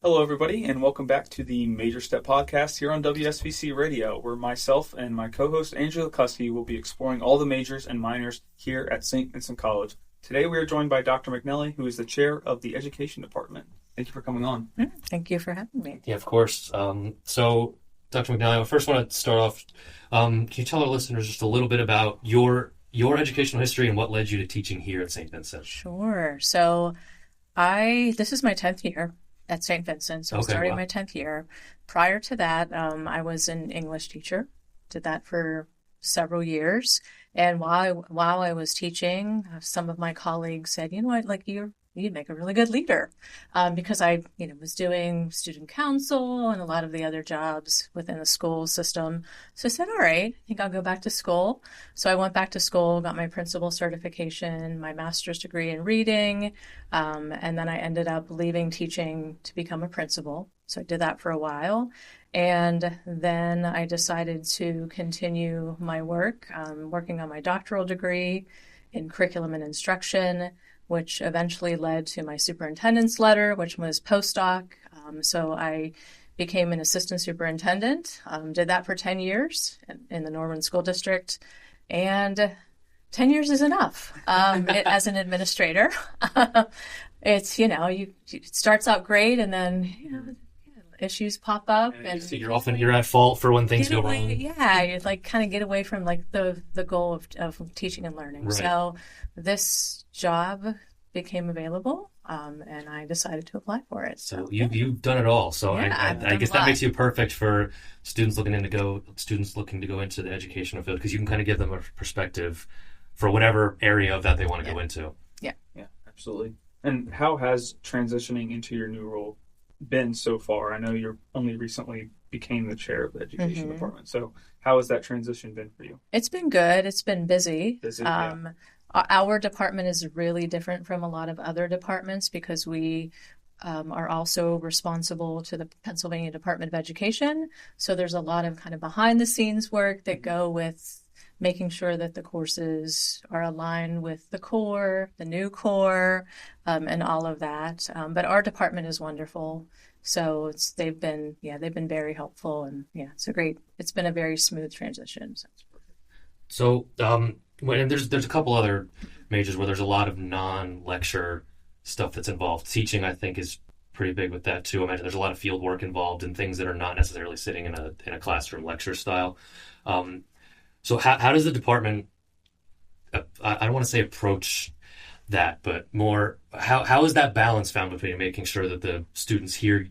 Hello, everybody, and welcome back to the Major Step Podcast here on WSVC Radio, where myself and my co-host, Andrew Lucuski, will be exploring all the majors and minors here at St. Vincent College. Today, we are joined by Dr. McNally, who is the chair of the Education Department. Thank you for coming on. Thank you for having me. Yeah, of course. So, Dr. McNally, I first want to start off, can you tell our listeners just a little bit about your educational history and what led you to teaching here at St. Vincent? Sure. So, this is my 10th year at St. Vincent, so starting my 10th year. Prior to that, I was an English teacher, did that for several years. And while I was teaching, some of my colleagues said, you know what, like you'd make a really good leader, because I, was doing student council and a lot of the other jobs within the school system. So I said, all right, I think I'll go back to school. So I went back to school, got my principal certification, my master's degree in reading, and then I ended up leaving teaching to become a principal. So I did that for a while. And then I decided to continue my work, working on my doctoral degree in curriculum and instruction, which eventually led to my superintendent's letter, which was postdoc. So I became an assistant superintendent, did that for 10 years in the Norman School District, and 10 years is enough as an administrator. It's, it starts out great, and then, issues pop up, and you're at fault for when things go wrong. Yeah, you kind of get away from the goal of teaching and learning. Right. So this job became available, and I decided to apply for it. So you've done it all. So yeah, I guess that makes you perfect for students looking to go into the educational field, because you can kind of give them a perspective for whatever area of that they want to go into. Yeah, absolutely. And how has transitioning into your new role been so far? I know you're only recently became the chair of the education department. So how has that transition been for you? It's been good. It's been busy. Yeah. Our department is really different from a lot of other departments because we are also responsible to the Pennsylvania Department of Education. So there's a lot of kind of behind the scenes work that go with making sure that the courses are aligned with the core, the new core, and all of that. But our department is wonderful. So they've been very helpful, and it's been a very smooth transition. So, and there's a couple other majors where there's a lot of non-lecture stuff that's involved. Teaching, I think, is pretty big with that too. I imagine there's a lot of field work involved and things that are not necessarily sitting in a classroom lecture style. So how does the department, I don't want to say approach that, but more, how is that balance found between making sure that the students here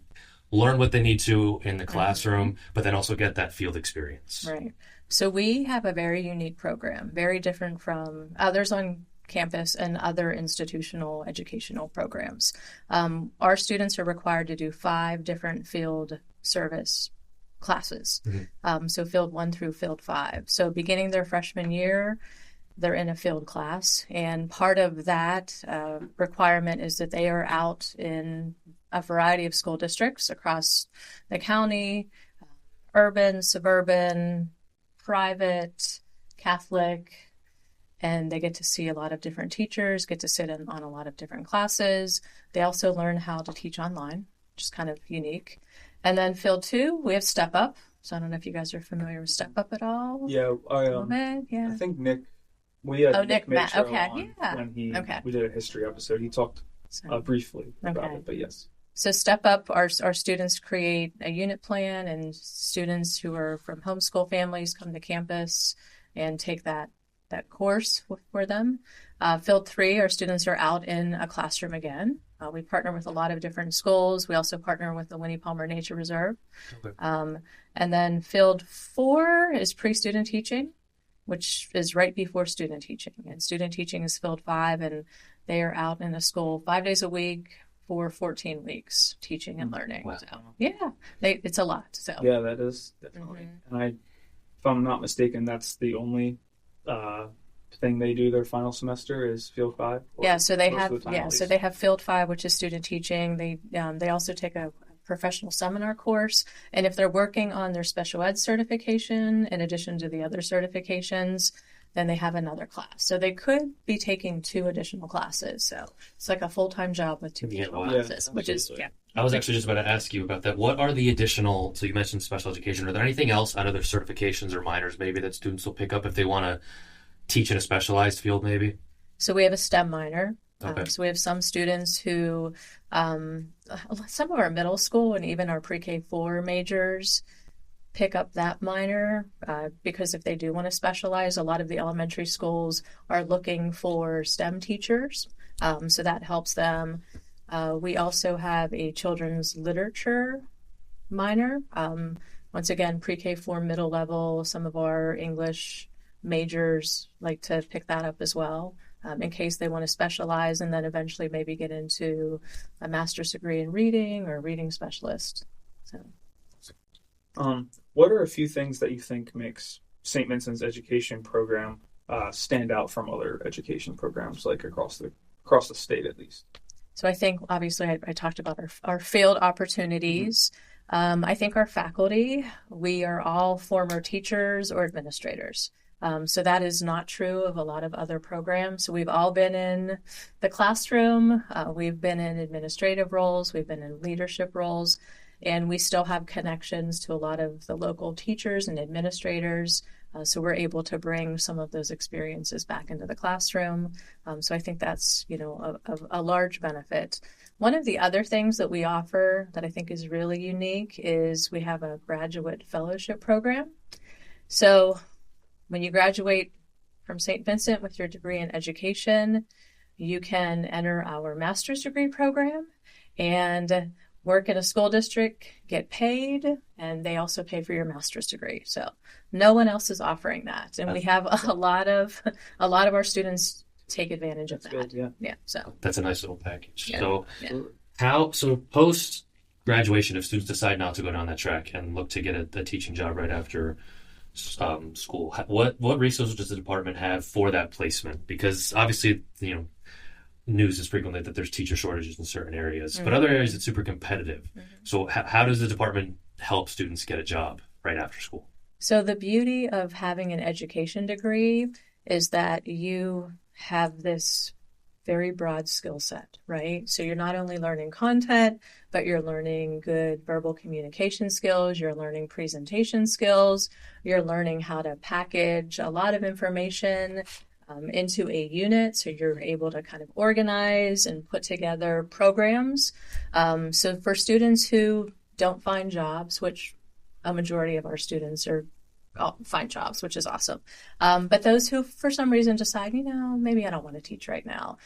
learn what they need to in the classroom, but then also get that field experience? Right. So we have a very unique program, very different from others on campus and other institutional educational programs. Our students are required to do 5 different field service classes. So field 1 through field 5. So beginning their freshman year, they're in a field class. And part of that requirement is that they are out in a variety of school districts across the county, urban, suburban, private, Catholic, and they get to see a lot of different teachers, get to sit in on a lot of different classes. They also learn how to teach online, which is kind of unique. And then field 2, we have Step Up. So I don't know if you guys are familiar with Step Up at all. Yeah, I think Nick. We had Nick Mitchell okay, on yeah. when we did a history episode. He talked briefly about it, but yes. So Step Up, our students create a unit plan, and students who are from homeschool families come to campus and take that course for them. Field 3, our students are out in a classroom again. We partner with a lot of different schools. We also partner with the Winnie Palmer Nature Reserve. Okay. And then Field 4 is pre-student teaching, which is right before student teaching. And student teaching is Field 5, and they are out in a school 5 days a week for 14 weeks teaching and learning. Wow. So, yeah, it's a lot. So yeah, that is definitely. And if I'm not mistaken, that's the only thing they do their final semester is Field 5? Yeah, so they have Field 5, which is student teaching. They also take a professional seminar course, and if they're working on their special ed certification in addition to the other certifications, then they have another class. So they could be taking 2 additional classes. So it's like a full-time job with 2 additional classes, which is I was actually just about to ask you about that. What are the additional, so you mentioned special education, are there anything else out of their certifications or minors maybe that students will pick up if they want to teach in a specialized field maybe? So we have a STEM minor. Okay. So we have some students who, some of our middle school and even our pre-K4 majors pick up that minor because if they do want to specialize, a lot of the elementary schools are looking for STEM teachers. So that helps them. We also have a children's literature minor. Once again, pre-K4 middle level, some of our English majors like to pick that up as well. In case they want to specialize and then eventually maybe get into a master's degree in reading or reading specialist. So, what are a few things that you think makes St. Vincent's education program stand out from other education programs, like across the state at least? So I think obviously I talked about our field opportunities. I think our faculty, we are all former teachers or administrators. So that is not true of a lot of other programs. So we've all been in the classroom, we've been in administrative roles, we've been in leadership roles, and we still have connections to a lot of the local teachers and administrators. So we're able to bring some of those experiences back into the classroom. So I think that's, a large benefit. One of the other things that we offer that I think is really unique is we have a graduate fellowship program. So when you graduate from St. Vincent with your degree in education, you can enter our master's degree program and work in a school district, get paid, and they also pay for your master's degree. So no one else is offering that. And we have a lot of our students take advantage of that. Good, yeah. So That's a nice little package. Yeah. So post graduation, if students decide not to go down that track and look to get a teaching job right after school, what resources does the department have for that placement? Because obviously, news is frequently that there's teacher shortages in certain areas, but other areas it's super competitive. So how does the department help students get a job right after school? So the beauty of having an education degree is that you have this very broad skill set, right? So you're not only learning content, but you're learning good verbal communication skills, you're learning presentation skills, you're learning how to package a lot of information into a unit, so you're able to kind of organize and put together programs. So for students who don't find jobs, which a majority of our students find jobs, which is awesome. But those who, for some reason, decide, maybe I don't want to teach right now,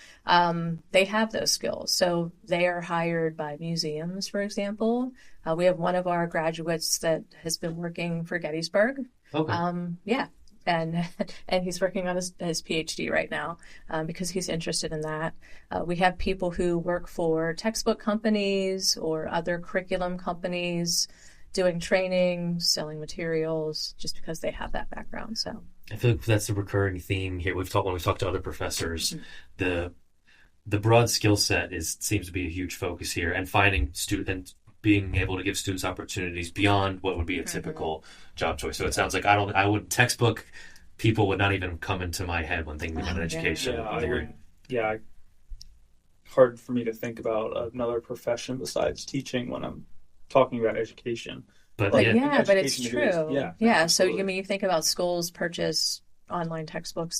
they have those skills. So they are hired by museums, for example. We have one of our graduates that has been working for Gettysburg. Okay. And he's working on his PhD right now because he's interested in that. We have people who work for textbook companies or other curriculum companies doing training, selling materials, just because they have that background. So I feel like that's a recurring theme here. When we've talked to other professors, the broad skill set seems to be a huge focus here, and finding students, being able to give students opportunities beyond what would be a typical job choice. So it sounds like textbook people would not even come into my head when thinking about education. Hard for me to think about another profession besides teaching when I'm talking about education. But but it's true. So absolutely. you think about schools purchase online textbooks.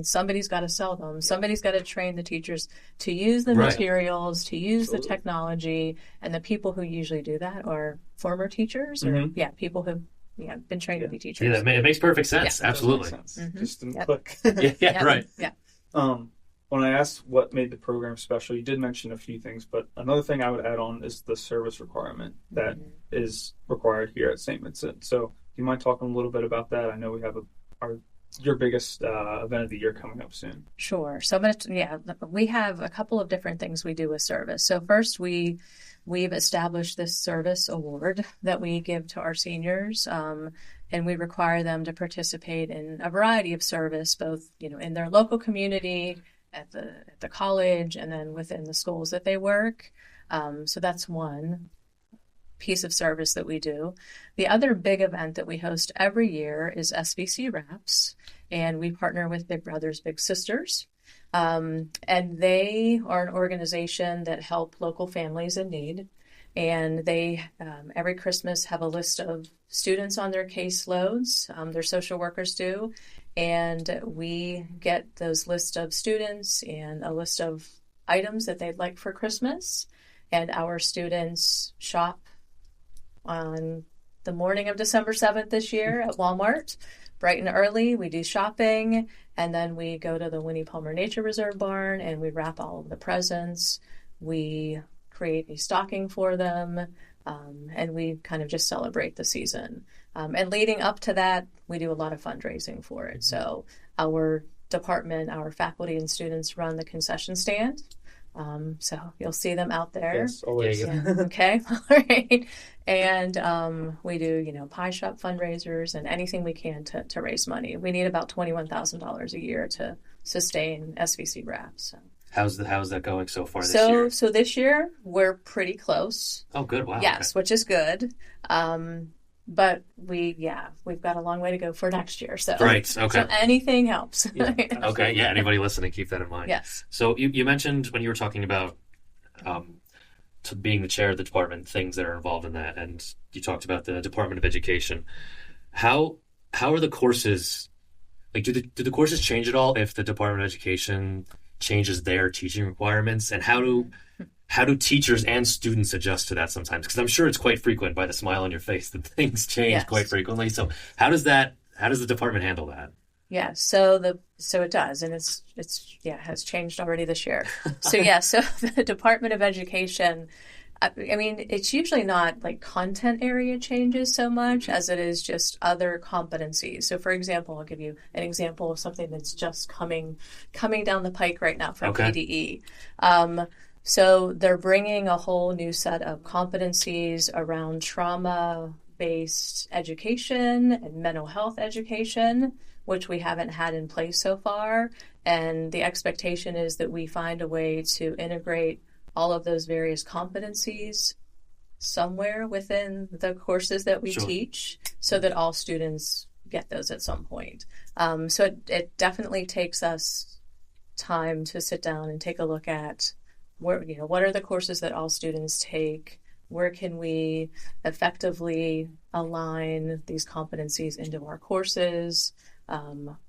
Somebody's got to sell them. Somebody's got to train the teachers to use the materials, to use the technology. And the people who usually do that are former teachers or people who've been trained to be teachers. Yeah, it makes perfect sense. Yeah, absolutely. Just didn't click. Right. Yeah. When I asked what made the program special, you did mention a few things, but another thing I would add on is the service requirement that is required here at St. Vincent. So do you mind talking a little bit about that? I know we have your biggest event of the year coming up soon. Sure. So we have a couple of different things we do with service. So first, we've established this service award that we give to our seniors, and we require them to participate in a variety of service, both in their local community, at the college, and then within the schools that they work. So that's one piece of service that we do. The other big event that we host every year is SVC Wraps, and we partner with Big Brothers Big Sisters. And they are an organization that help local families in need. And they, every Christmas, have a list of students on their caseloads, their social workers do. And we get those list of students and a list of items that they'd like for Christmas. And our students shop on the morning of December 7th this year at Walmart, bright and early. We do shopping, and then we go to the Winnie Palmer Nature Reserve barn and we wrap all of the presents. We create a stocking for them, and we kind of just celebrate the season. And leading up to that, we do a lot of fundraising for it. So our department, our faculty and students run the concession stand. So you'll see them out there. Yes, always. Yeah. Okay. All right. And we do, pie shop fundraisers and anything we can to raise money. We need about $21,000 a year to sustain SVC RAP. So. How's that going so far this year? So this year we're pretty close. Oh, good. Wow. Yes, okay. Which is good. But we've got a long way to go for next year. So right. Okay. So anything helps. Yeah, okay. Yeah. Anybody listening, keep that in mind. Yes. So you mentioned when you were talking about to being the chair of the department, things that are involved in that, and you talked about the Department of Education. How are the courses? Like, do the courses change at all if the Department of Education changes their teaching requirements, and how do teachers and students adjust to that sometimes? Because I'm sure it's quite frequent, by the smile on your face, that things change quite frequently. So how does the department handle that? Yeah, so it does, and it's has changed already this year. So so the Department of Education, I mean, it's usually not like content area changes so much as it is just other competencies. So, for example, I'll give you an example of something that's just coming down the pike right now from PDE. So they're bringing a whole new set of competencies around trauma-based education and mental health education, which we haven't had in place so far. And the expectation is that we find a way to integrate all of those various competencies somewhere within the courses that we teach so that all students get those at some point. So it definitely takes us time to sit down and take a look at what are the courses that all students take? Where can we effectively align these competencies into our courses?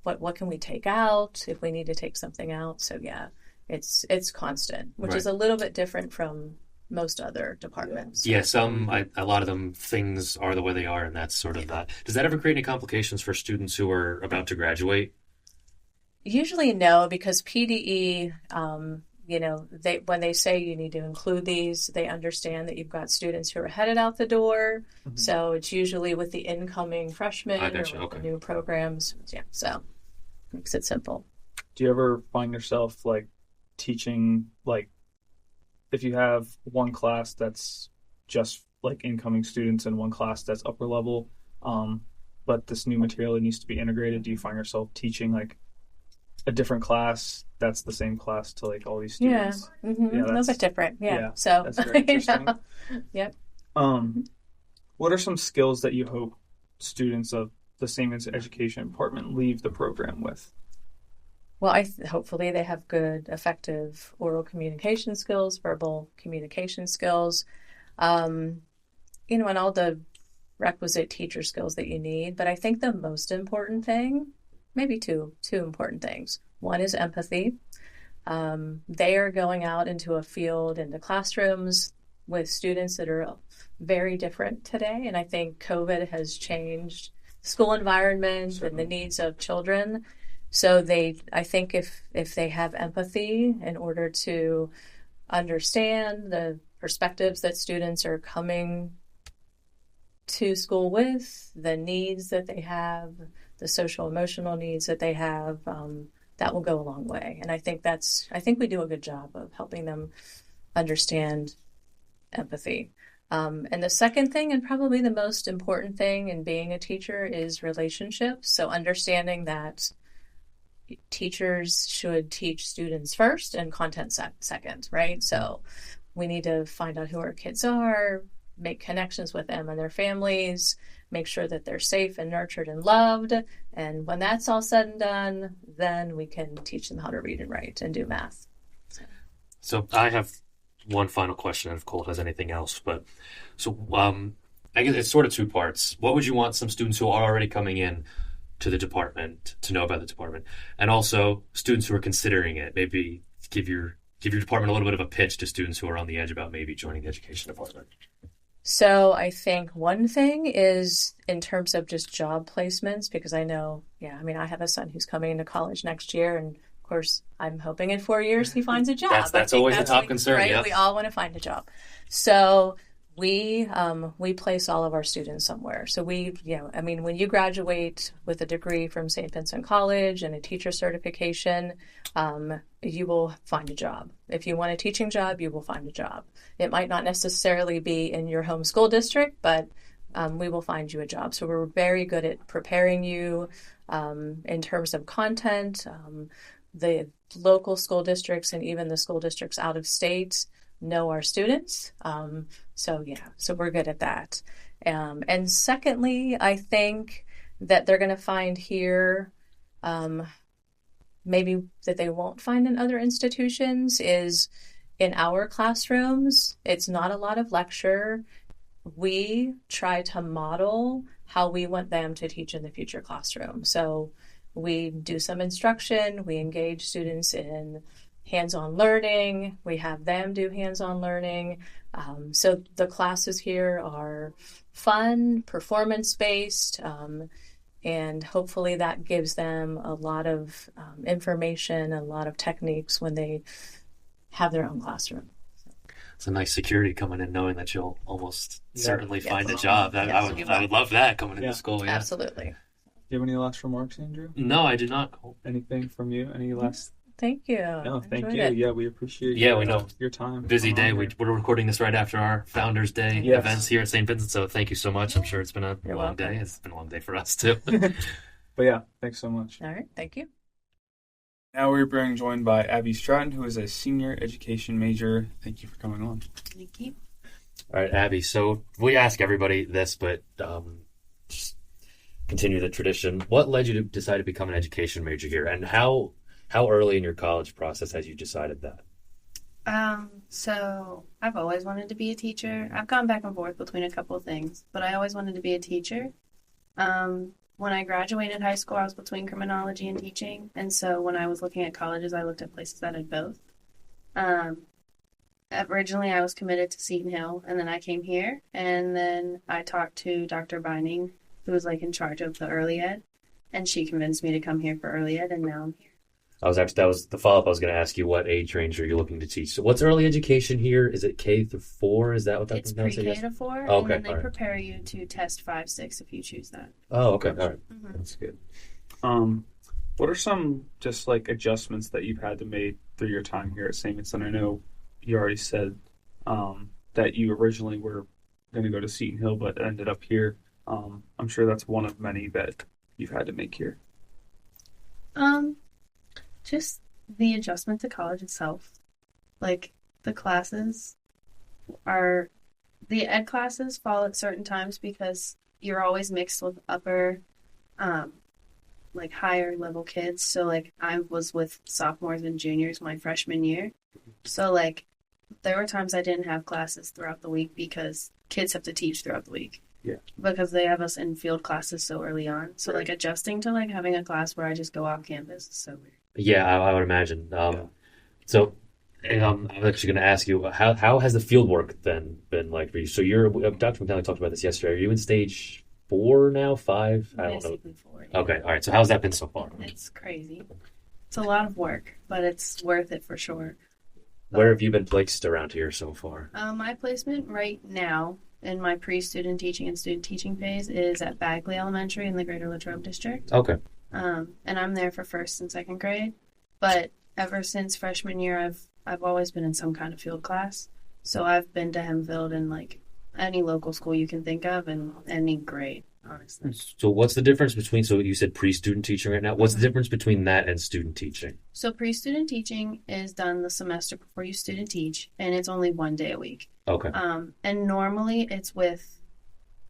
What can we take out if we need to take something out? So it's constant, which is a little bit different from most other departments. Yeah, a lot of them, things are the way they are, and that's sort of that. Does that ever create any complications for students who are about to graduate? Usually no, because PDE, when they say you need to include these, they understand that you've got students who are headed out the door. Mm-hmm. So it's usually with the incoming freshmen or the new programs. Yeah, so makes it simple. Do you ever find yourself like teaching, like if you have one class that's just like incoming students and one class that's upper level, but this new material needs to be integrated, do you find yourself teaching like a different class that's the same class to like all these students? Yeah, mm-hmm. A little bit different. Yeah. So that's very interesting. Yep. What are some skills that you hope students of the St. Vincent Education Department leave the program with? Well, hopefully they have good, effective oral communication skills, verbal communication skills, and all the requisite teacher skills that you need. But I think the most important thing, maybe two important things. One is empathy. They are going out into a field, into classrooms with students that are very different today. And I think COVID has changed the school environment and the needs of children. So I think if they have empathy in order to understand the perspectives that students are coming to school with, the needs that they have, the social emotional needs that they have, that will go a long way. And I think we do a good job of helping them understand empathy. And the second thing, and probably the most important thing in being a teacher, is relationships. So understanding that teachers should teach students first and content second, right? So we need to find out who our kids are, make connections with them and their families, make sure that they're safe and nurtured and loved. And when that's all said and done, then we can teach them how to read and write and do math. So I have one final question, and if Colt has anything else. But so I guess it's sort of two parts. What would you want some students who are already coming in to the department to know about the department, and also students who are considering it? Maybe give your department a little bit of a pitch to students who are on the edge about maybe joining the education department. So I think one thing is in terms of just job placements, because I know, I have a son who's coming into college next year, and of course, I'm hoping in 4 years he finds a job. That's always the top concern, right? Yep. We all want to find a job. So we place all of our students somewhere. So when you graduate with a degree from St. Vincent College and a teacher certification, you will find a job. If you want a teaching job, you will find a job. It might not necessarily be in your home school district, but we will find you a job. So we're very good at preparing you in terms of content. The local school districts and even the school districts out of state know our students. So we're good at that. And secondly, I think that they're going to find here maybe that they won't find in other institutions is in our classrooms. It's not a lot of lecture. We try to model how we want them to teach in the future classroom. So we do some instruction. We engage students in hands-on learning. We have them do hands-on learning. So the classes here are fun, performance-based, and hopefully that gives them a lot of information, a lot of techniques when they have their own classroom. It's a nice security coming in, knowing that you'll almost certainly find a job. I would love that coming into school. Yeah. Absolutely. Do you have any last remarks, Andrew? No, I do not. Anything from you? Any last? Thank you. No, thank you. It. Yeah, we appreciate we know. Your time. Busy day. We're recording this right after our Founders Day events here at St. Vincent, so thank you so much. I'm sure it's been a long day. It's been a long day for us, too. But yeah, thanks so much. All right, thank you. Now we're being joined by Abby Stratton, who is a senior education major. Thank you for coming on. Thank you. All right, Abby, so we ask everybody this, but just continue the tradition. What led you to decide to become an education major here, and how early in your college process has you decided that? So I've always wanted to be a teacher. I've gone back and forth between a couple of things, but I always wanted to be a teacher. When I graduated high school, I was between criminology and teaching, and so when I was looking at colleges, I looked at places that had both. Originally, I was committed to Seton Hill, and then I came here, and then I talked to Dr. Binding, who was in charge of the early ed, and she convinced me to come here for early ed, and now I'm here. That was the follow-up. I was going to ask you, what age range are you looking to teach? So what's early education here? Is it K through 4? Is that what that's pronounced? It's pre-K to 4, okay, and then they prepare you to test 5, 6 if you choose that. Oh, okay, all right. Mm-hmm. That's good. What are some just adjustments that you've had to make through your time here at St. Vincent? I know you already said that you originally were going to go to Seton Hill, but ended up here. I'm sure that's one of many that you've had to make here. Just the adjustment to college itself. The classes the ed classes fall at certain times because you're always mixed with upper, higher level kids. So, I was with sophomores and juniors my freshman year. So, there were times I didn't have classes throughout the week because kids have to teach throughout the week. Yeah. Because they have us in field classes so early on. So, adjusting to, having a class where I just go off campus is so weird. Yeah, I would imagine. So, I'm actually going to ask you, how has the field work then been like for you? So Dr. McNally talked about this yesterday. Are you in stage 4 now, 5? I don't know. Basically 4. Yeah. Okay, all right. So how's that been so far? It's crazy. It's a lot of work, but it's worth it for sure. Where have you been placed around here so far? My placement right now in my pre-student teaching and student teaching phase is at Bagley Elementary in the Greater Latrobe District. Okay. And I'm there for 1st and 2nd grade. But ever since freshman year, I've always been in some kind of field class. So I've been to Hempfield in any local school you can think of and any grade, honestly. So what's the difference between, so you said pre-student teaching right now. What's the difference between that and student teaching? So pre-student teaching is done the semester before you student teach, and it's only 1 day a week. Okay. And normally it's with,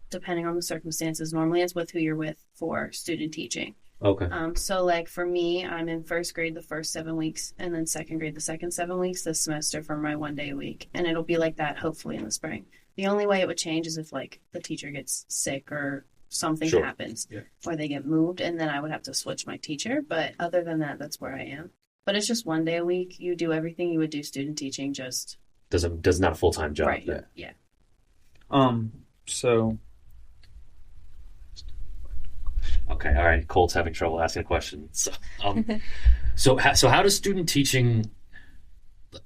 depending on the circumstances, normally it's with who you're with for student teaching. Okay. So like for me, I'm in first grade the first 7 weeks, and then second grade the second 7 weeks this semester for my 1 day a week, and it'll be like that hopefully in the spring. The only way it would change is if like the teacher gets sick or something happens, or they get moved, and then I would have to switch my teacher. But other than that, that's where I am. But it's just 1 day a week. You do everything you would do student teaching, just Does not a full-time job. right. Yeah. So Okay, all right. Colt's having trouble asking a question. So how does student teaching,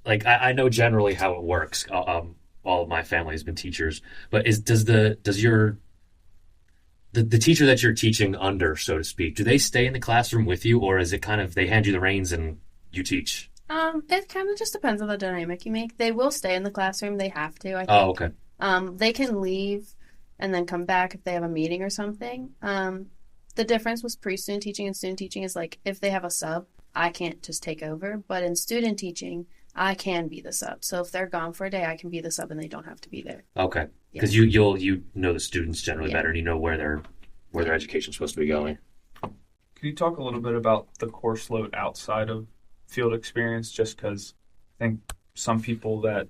like, I know generally how it works. All of my family has been teachers, but does the teacher that you're teaching under, so to speak, do they stay in the classroom with you, or is it kind of they hand you the reins and you teach? It kind of just depends on the dynamic you make. They will stay in the classroom. They have to, I think. Oh, okay. They can leave and then come back if they have a meeting or something. The difference with pre-student teaching and student teaching is like if they have a sub, I can't just take over. But in student teaching, I can be the sub. So if they're gone for a day, I can be the sub and they don't have to be there. Okay. Because you know the students generally better, and you know where their education's supposed to be going. Could you talk a little bit about the course load outside of field experience? Just because I think some people that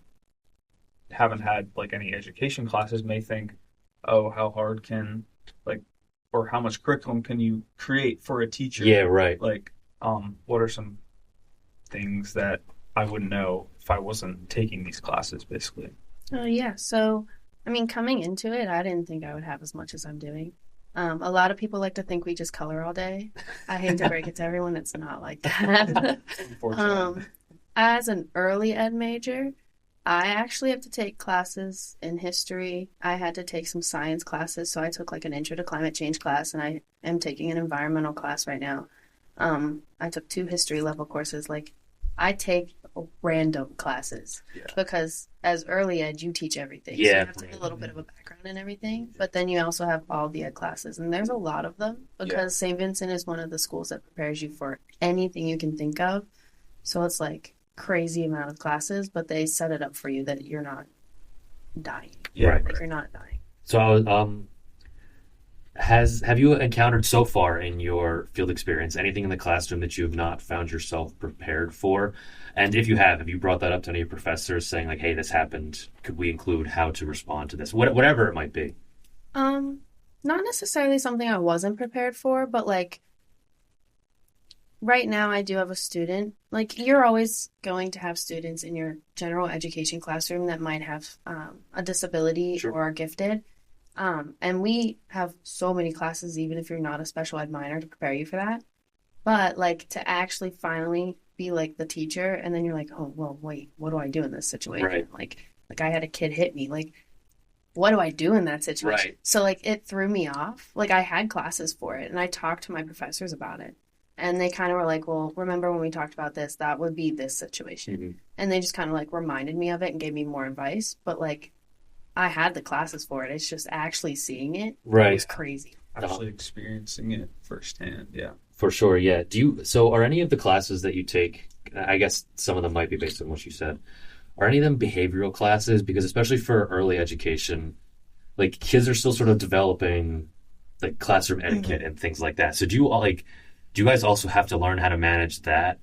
haven't had like any education classes may think, oh, how hard can or how much curriculum can you create for a teacher? Yeah, right. Like, what are some things that I wouldn't know if I wasn't taking these classes, basically? Yeah. So, I mean, coming into it, I didn't think I would have as much as I'm doing. A lot of people like to think we just color all day. I hate to break it to everyone, it's not like that. Unfortunately. As an early ed major, I actually have to take classes in history. I had to take some science classes, so I took like an intro to climate change class, and I am taking an environmental class right now. I took 2 history level courses. Like, I take random classes because as early ed, you teach everything. So you have to have a little bit of a background in everything, but then you also have all the ed classes, and there's a lot of them because St. Vincent is one of the schools that prepares you for anything you can think of. So it's like crazy amount of classes, but they set it up for you that you're not dying. Right. Like, you're not dying. So, have you encountered so far in your field experience anything in the classroom that you have not found yourself prepared for? And if you have you brought that up to any professors saying like, hey, this happened, could we include how to respond to this? Whatever it might be. Not necessarily something I wasn't prepared for, but like right now I do have a student. Like, you're always going to have students in your general education classroom that might have a disability or are gifted. And we have so many classes, even if you're not a special ed minor, to prepare you for that. But like to actually finally be like the teacher, and then you're like, oh, well, wait, what do I do in this situation? Right. Like I had a kid hit me. Like, what do I do in that situation? Right. So like it threw me off. Like, I had classes for it, and I talked to my professors about it. And they kind of were like, well, remember when we talked about this, that would be this situation. Mm-hmm. And they just kind of like reminded me of it and gave me more advice. But like, I had the classes for it. It's just actually seeing it. Right. It was crazy. Actually experiencing it firsthand. Yeah. For sure. Yeah. So are any of the classes that you take, I guess some of them might be based on what you said, are any of them behavioral classes? Because especially for early education, like kids are still sort of developing like classroom etiquette and things like that. So do you guys also have to learn how to manage that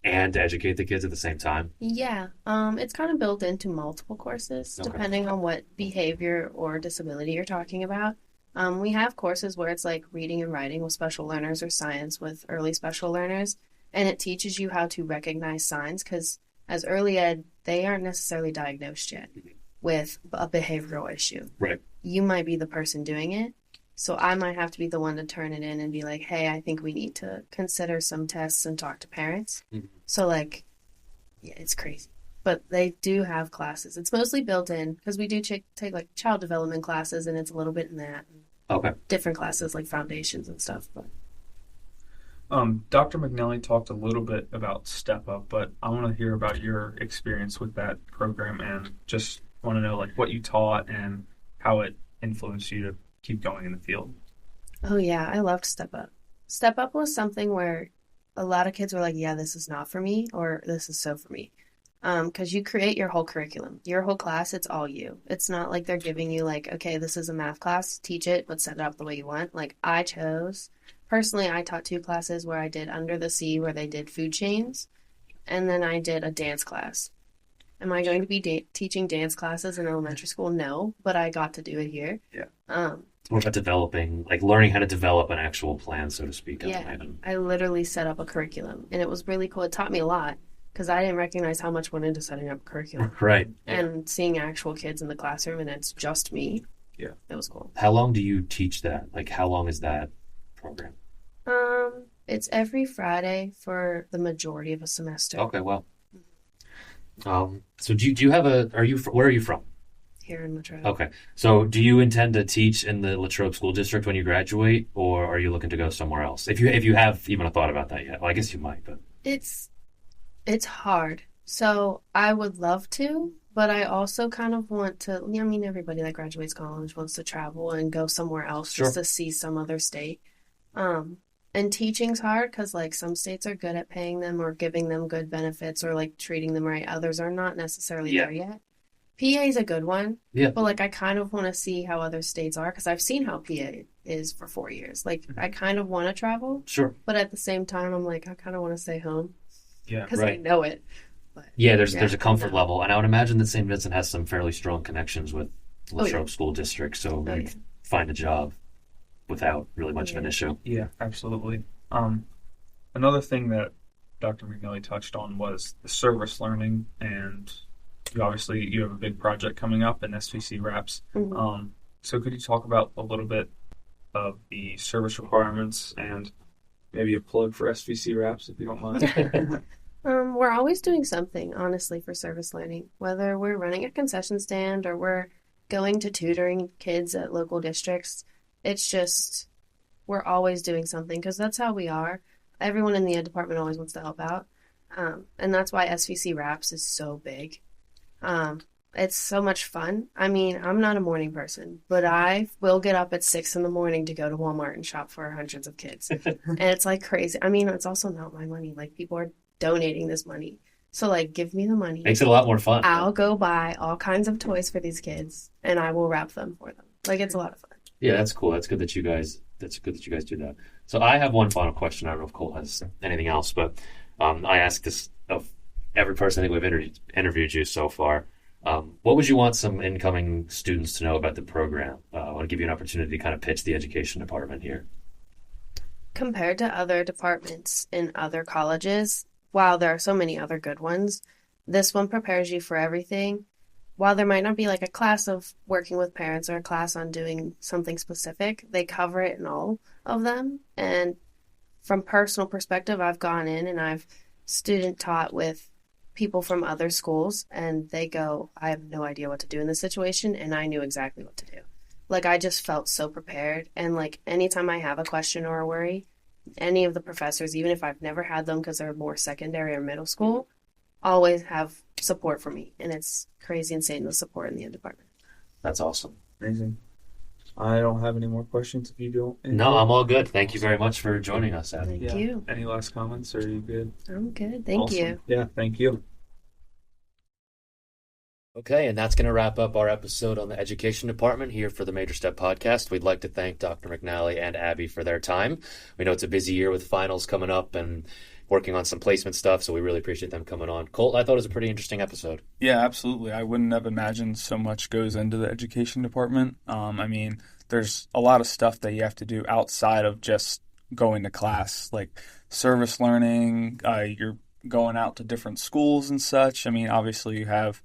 and educate the kids at the same time? Yeah. It's kind of built into multiple courses, depending on what behavior or disability you're talking about. We have courses where it's like reading and writing with special learners or science with early special learners, and it teaches you how to recognize signs because as early ed, they aren't necessarily diagnosed yet with a behavioral issue. Right. You might be the person doing it. So I might have to be the one to turn it in and be like, hey, I think we need to consider some tests and talk to parents. Mm-hmm. So like, yeah, it's crazy. But they do have classes. It's mostly built in because we do take like child development classes, and it's a little bit in that. Okay. Different classes like foundations and stuff. But Dr. McNally talked a little bit about Step Up, but I want to hear about your experience with that program and just want to know like what you taught and how it influenced you to keep going in the field. Oh yeah, I loved Step Up. Step Up was something where a lot of kids were like, yeah, this is not for me, or this is so for me. Because you create your whole curriculum, your whole class, it's all you. It's not like they're giving you like, okay, this is a math class, teach it, but set it up the way you want. Like, I chose personally, I taught 2 classes where I did Under the Sea, where they did food chains, and then I did a dance class. Am I going to be teaching dance classes in elementary school? No, but I got to do it here. Yeah. It's more about developing, like learning how to develop an actual plan, so to speak. Yeah, I literally set up a curriculum, and it was really cool. It taught me a lot because I didn't recognize how much went into setting up a curriculum. Right. And seeing actual kids in the classroom, and it's just me. Yeah. It was cool. How long do you teach that? Like, how long is that program? It's every Friday for the majority of a semester. Okay, well. So do you have where are you from? Here in Latrobe. Okay. So do you intend to teach in the Latrobe School District when you graduate, or are you looking to go somewhere else? If you have even a thought about that yet. Well, I guess you might, but It's hard. So I would love to, but I also kind of want to, I mean, everybody that graduates college wants to travel and go somewhere else just to see some other state. And teaching's hard because, like, some states are good at paying them or giving them good benefits or, like, treating them right. Others are not necessarily there yet. PA is a good one. Yeah. But, like, I kind of want to see how other states are because I've seen how PA is for 4 years. Like, I kind of want to travel. Sure. But at the same time, I'm like, I kind of want to stay home. Yeah. Because I know it. But, there's a comfort level. And I would imagine that St. Vincent has some fairly strong connections with Latrobe School District. So you'd find a job without really much of an issue. Yeah, absolutely. Another thing that Dr. McNally touched on was the service learning, and you have a big project coming up in SVC Wraps. Mm-hmm. So could you talk about a little bit of the service requirements and maybe a plug for SVC Wraps, if you don't mind? We're always doing something, honestly, for service learning, whether we're running a concession stand or we're going to tutoring kids at local districts. It's just, we're always doing something because that's how we are. Everyone in the ed department always wants to help out. And that's why SVC Wraps is so big. It's so much fun. I mean, I'm not a morning person, but I will get up at 6 a.m. to go to Walmart and shop for hundreds of kids. And it's like crazy. I mean, it's also not my money. Like, people are donating this money. So, like, give me the money. Makes it a lot more fun. I'll go buy all kinds of toys for these kids, and I will wrap them for them. Like, it's a lot of fun. Yeah, that's cool. That's good that you guys do that. So I have one final question. I don't know if Colt has anything else, but I ask this of every person I think we've interviewed you so far. What would you want some incoming students to know about the program? I want to give you an opportunity to kind of pitch the education department here. Compared to other departments in other colleges, while there are so many other good ones, this one prepares you for everything. While there might not be like a class of working with parents or a class on doing something specific, they cover it in all of them. And from personal perspective, I've gone in and I've student taught with people from other schools, and they go, I have no idea what to do in this situation, and I knew exactly what to do. Like, I just felt so prepared. And like, anytime I have a question or a worry, any of the professors, even if I've never had them because they're more secondary or middle school, always have support for me. And it's crazy insane, the support in the ed department. That's awesome. Amazing. I don't have any more questions if you don't. No, I'm all good. Thank you very much for joining us, Abby. Thank you. Any last comments, or are you good? I'm good. Thank you. Yeah, thank you. Okay, and that's going to wrap up our episode on the education department here for the Major Step podcast. We'd like to thank Dr. McNally and Abby for their time. We know it's a busy year with finals coming up and working on some placement stuff, so we really appreciate them coming on. Colt, I thought it was a pretty interesting episode. Yeah, absolutely. I wouldn't have imagined so much goes into the education department. I mean, there's a lot of stuff that you have to do outside of just going to class, like service learning. You're going out to different schools and such. I mean, obviously you have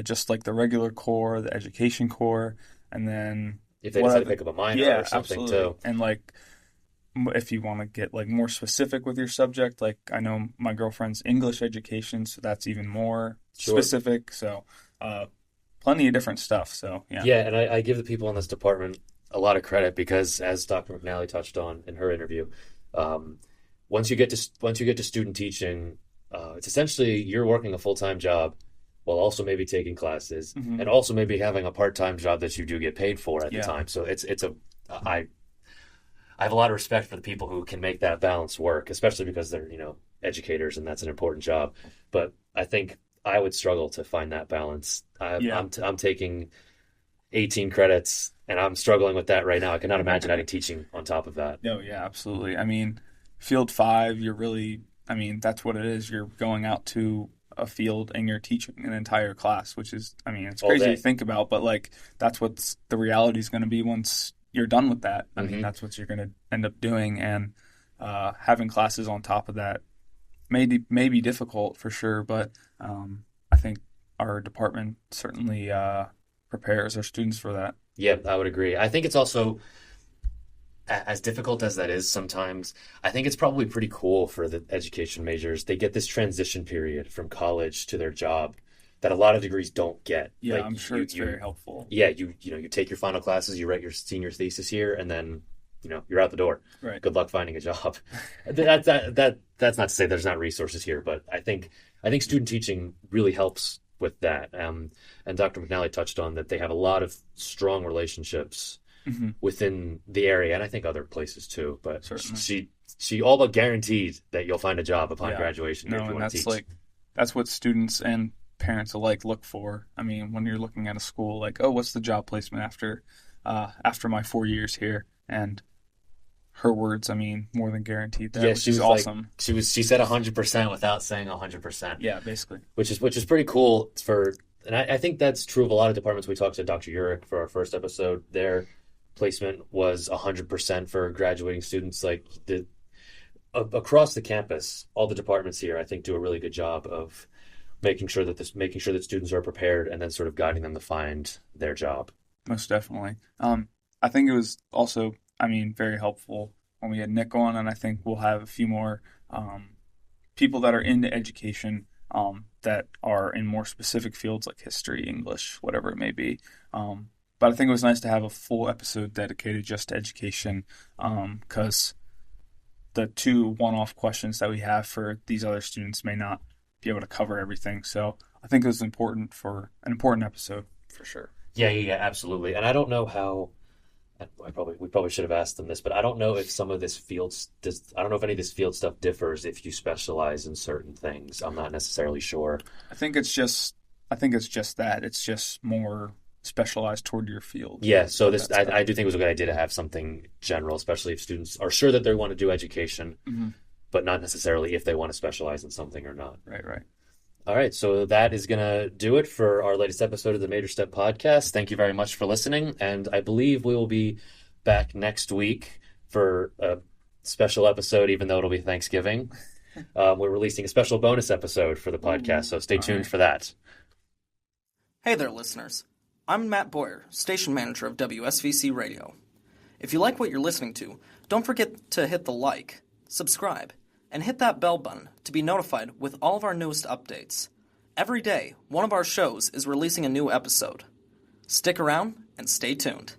just like the regular core, the education core, and then if they decide to pick up a minor or something absolutely. Too. And like, if you want to get like more specific with your subject, like I know my girlfriend's English education, so that's even more specific. So plenty of different stuff. So yeah, and I give the people in this department a lot of credit because, as Dr. McNally touched on in her interview, once you get to student teaching, it's essentially you're working a full-time job while also maybe taking classes and also maybe having a part-time job that you do get paid for at the time. So I have a lot of respect for the people who can make that balance work, especially because they're, educators and that's an important job. But I think I would struggle to find that balance. I'm taking 18 credits And I'm struggling with that right now. I cannot imagine adding teaching on top of that. No, yeah, absolutely. I mean, field 5, you're really, I mean, that's what it is. You're going out to a field and you're teaching an entire class, which is, I mean, it's crazy to think about, but like that's what the reality is going to be once you're done with that. I mean, that's what you're going to end up doing, and having classes on top of that may be difficult for sure, but I think our department certainly prepares our students for that. Yeah, I would agree. I think it's also, as difficult as that is sometimes, I think it's probably pretty cool for the education majors. They get this transition period from college to their job that a lot of degrees don't get. Yeah, like, I'm sure it's very helpful. Yeah, you take your final classes, you write your senior thesis here, and then you're out the door. Right. Good luck finding a job. That's not to say there's not resources here, but I think student teaching really helps with that. And Dr. McNally touched on that they have a lot of strong relationships within the area, and I think other places too. But certainly. she all but guaranteed that you'll find a job upon graduation. No, and that's what students and parents alike look for. I mean, when you're looking at a school, like, oh, what's the job placement after my 4 years here? And her words, I mean, more than guaranteed that. Yeah, she was awesome. She said 100% without saying 100%. Yeah, basically. Which is pretty cool and I think that's true of a lot of departments. We talked to Dr. Urich for our first episode. Their placement was 100% for graduating students. Like across the campus, all the departments here, I think, do a really good job of making sure that students are prepared and then sort of guiding them to find their job. Most definitely. I think it was also, I mean, very helpful when we had Nick on, and I think we'll have a few more people that are into education that are in more specific fields like history, English, whatever it may be. But I think it was nice to have a full episode dedicated just to education, because the 2 one-off questions that we have for these other students may not be able to cover everything. So I think it was an important episode for sure. Yeah, absolutely. And I don't know how. We probably should have asked them this, but I don't know if some of this I don't know if any of this field stuff differs if you specialize in certain things. I'm not necessarily sure. I think it's just that. It's just more specialized toward your field. Yeah, so I do think it was a good idea to have something general, especially if students are sure that they want to do education, but not necessarily if they want to specialize in something or not. Right. All right, so that is going to do it for our latest episode of the Major Step Podcast. Thank you very much for listening, and I believe we will be back next week for a special episode, even though it'll be Thanksgiving. We're releasing a special bonus episode for the podcast, so stay tuned for that. Hey there, listeners. I'm Matt Boyer, station manager of WSVC Radio. If you like what you're listening to, don't forget to hit the like, subscribe, and hit that bell button to be notified with all of our newest updates. Every day, one of our shows is releasing a new episode. Stick around and stay tuned.